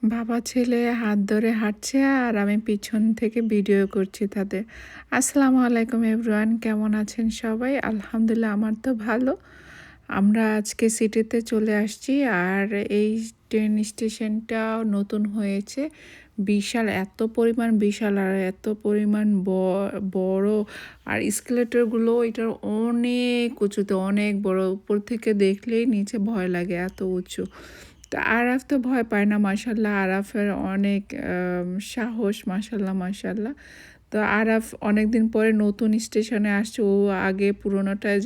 বাবা ছেলে হাত ধরে হাঁটছে আর আমি পিছন থেকে ভিডিও করছি তাদের। আসসালামু আলাইকুম এভরিওয়ান, কেমন আছেন সবাই? আলহামদুলিল্লাহ, আমার তো ভালো। আমরা আজকে সিটিতে চলে আসছি আর এই ট্রেন স্টেশনটা নতুন হয়েছে। বিশাল, এত পরিমাণ বিশাল আর এত পরিমাণ বড়। আর এসকেলেটরগুলো এটার অনেক উঁচুতে, অনেক বড়। উপর থেকে দেখলেই নিচে ভয় লাগে, এত উঁচু। তো আরাফ তো ভয় পায় না, মাশাল্লাহ। আরাফের অনেক সাহস, মাশাল্লাহ মাশাল্লাহ। তো আরাফ অনেক দিন পরে নতুন স্টেশনে আসছে। ও আগে পুরোনোটায়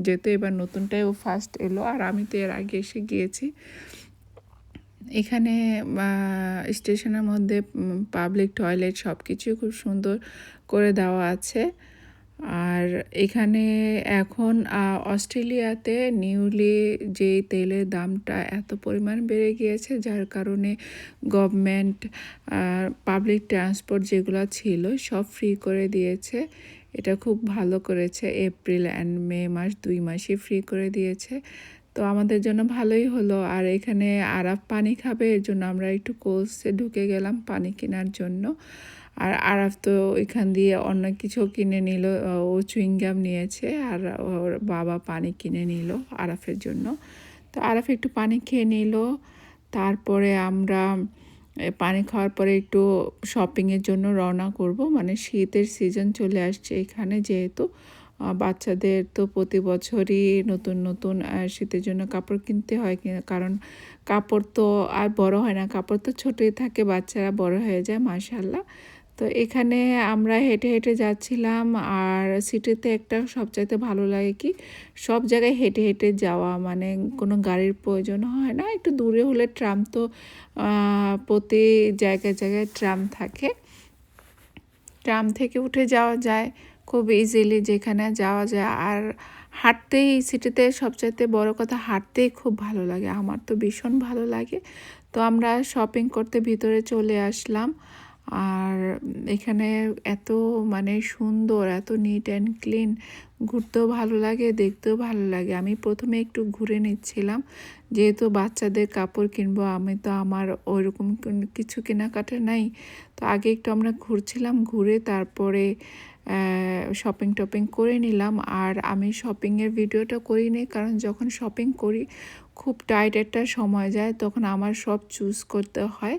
যেত, এবার নতুনটায় ও ফার্স্ট এলো। আর আমি তো এর আগে এসে গিয়েছি। এখানে স্টেশনের মধ্যে পাবলিক টয়লেট সব কিছুই খুব সুন্দর করে দেওয়া আছে। আর এখানে এখন অস্ট্রেলিয়াতে নিউলি যে তেলের দামটা এত পরিমাণ বেড়ে গিয়েছে, যার কারণে গভর্নমেন্ট পাবলিক ট্রান্সপোর্ট যেগুলো ছিল সব ফ্রি করে দিয়েছে। এটা খুব ভালো করেছে। এপ্রিল অ্যান্ড মে মাস, 2 মাসই ফ্রি করে দিয়েছে। তো আমাদের জন্য ভালোই হলো। আর এখানে আরাফ পানি খাবে, এর জন্য আমরা একটু কোলসে ঢুকে গেলাম পানি কেনার জন্য। আর আরাফ তো এখান দিয়ে অন্য কিছু কিনে নিল। ও চুইংগাম নিয়েছে আর ওর বাবা পানি কিনে নিল আরাফের জন্য। তো আরাফ একটু পানি খেয়ে নিল। তারপরে আমরা পানি খাওয়ার পরে একটু শপিংয়ের জন্য রওনা করব। মানে শীতের সিজন চলে আসছে এখানে, যেহেতু বাচ্চাদের তো প্রতি বছরই নতুন নতুন শীতের জন্য কাপড় কিনতে হয়, কারণ কাপড় তো আর বড় হয় না, কাপড় তো ছোটোই থাকে, বাচ্চারা বড় হয়ে যায় মাশাআল্লাহ। তো এখানে আমরা হেঁটে হেঁটে যাচ্ছিলাম। আর সিটিতে একটা সবচাইতে ভালো লাগে কি, সব জায়গায় হেঁটে হেঁটে যাওয়া, মানে কোনো গাড়ির প্রয়োজন হয় না। একটু দূরে হলে ট্রাম তো প্রতি জায়গায় জায়গায় ট্রাম থাকে, ট্রাম থেকে উঠে যাওয়া যায় খুব ইজিলি, যেখানে যাওয়া যায়। আর হাঁটতেই সিটিতে সবচাইতে বড় কথা, হাঁটতেই খুব ভালো লাগে, আমার তো ভীষণ ভালো লাগে। তো আমরা শপিং করতে ভিতরে চলে আসলাম। আর এখানে এত মানে সুন্দর, এত নিট অ্যান্ড ক্লিন, ঘুরতেও ভালো লাগে, দেখতেও ভালো লাগে। আমি প্রথমে একটু ঘুরে নিচ্ছিলাম, যেহেতু বাচ্চাদের কাপড় কিনবো, আমি তো আমার ওইরকম কিছু কেনাকাটা নাই। তো আগে একটু আমরা ঘুরছিলাম, ঘুরে তারপরে শপিং টপিং করে নিলাম। আর আমি শপিংয়ের ভিডিওটা করিনি, কারণ যখন শপিং করি খুব টাইট একটা সময় যায়, তখন আমার সব চুজ করতে হয়।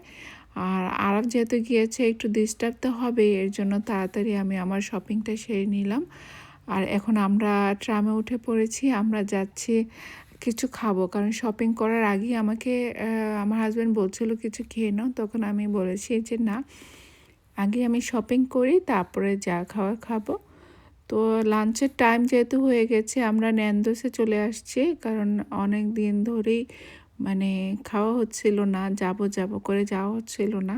আর আরাফ যেহেতু গিয়েছে, একটু ডিস্টার্ব তো হবে, এর জন্য তাড়াতাড়ি আমি আমার শপিংটা সেরে নিলাম। আর এখন আমরা ট্রামে উঠে পড়েছি, আমরা যাচ্ছি কিছু খাবো, কারণ শপিং করার আগেই আমাকে আমার হাজব্যান্ড বলছিল কিছু খেয়ে নাও, তখন আমি বলেছি যে না, আগে আমি শপিং করি, তারপরে যা খাওয়া খাবো। তো লাঞ্চের টাইম যেহেতু হয়ে গেছে, আমরা ন্যান্দোসে চলে আসছি, কারণ অনেক দিন ধরেই মানে খাওয়া হচ্ছিল না, যাব যাব করে যাওয়া হচ্ছিল না।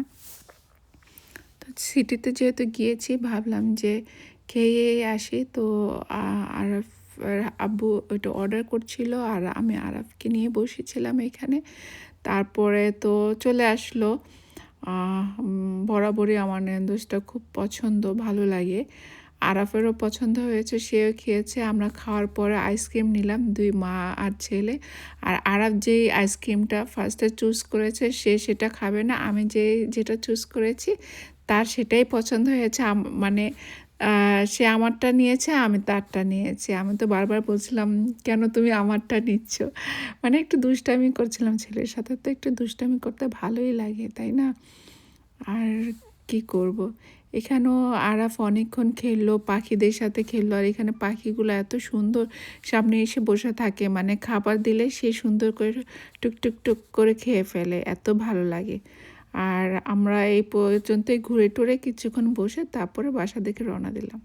তো সিটিতে যেহেতু গিয়েছি, ভাবলাম যে খেয়েই আসি। তো আরাফ আব্বু ওইটা অর্ডার করছিল আর আমি আরাফকে নিয়ে বসেছিলাম এখানে। তারপরে তো চলে আসলো। বরাবরই আমার ন্যান্দোসটা খুব পছন্দ, ভালো লাগে। আরাফেরও পছন্দ হয়েছে, সেও খেয়েছে। আমরা খাওয়ার পরে আইসক্রিম নিলাম, 2 মা আর ছেলে। আর আরাফ যেই আইসক্রিমটা ফার্স্টে চুজ করেছে, সে সেটা খাবে না। আমি যেটা চুজ করেছি তার সেটাই পছন্দ হয়েছে। মানে সে আমারটা নিয়েছে, আমি তারটা নিয়েছি। আমি তো বারবার বলছিলাম, কেন তুমি আমারটা নিচ্ছ? মানে একটু দুষ্টামি করছিলাম, ছেলের সাথে তো একটু দুষ্টামি করতে ভালোই লাগে, তাই না? আর কি করব, এখানেও আরাফ অনেকক্ষণ খেললো, পাখিদের সাথে খেললো। আর এখানে পাখিগুলো এত সুন্দর সামনে এসে বসে থাকে, মানে খাবার দিলে সে সুন্দর করে টুক টুক টুক করে খেয়ে ফেলে, এত ভালো লাগে। আর আমরা এই পর্যন্তই ঘুরে টুরে কিছুক্ষণ বসে তারপরে বাসা থেকে রওনা দিলাম।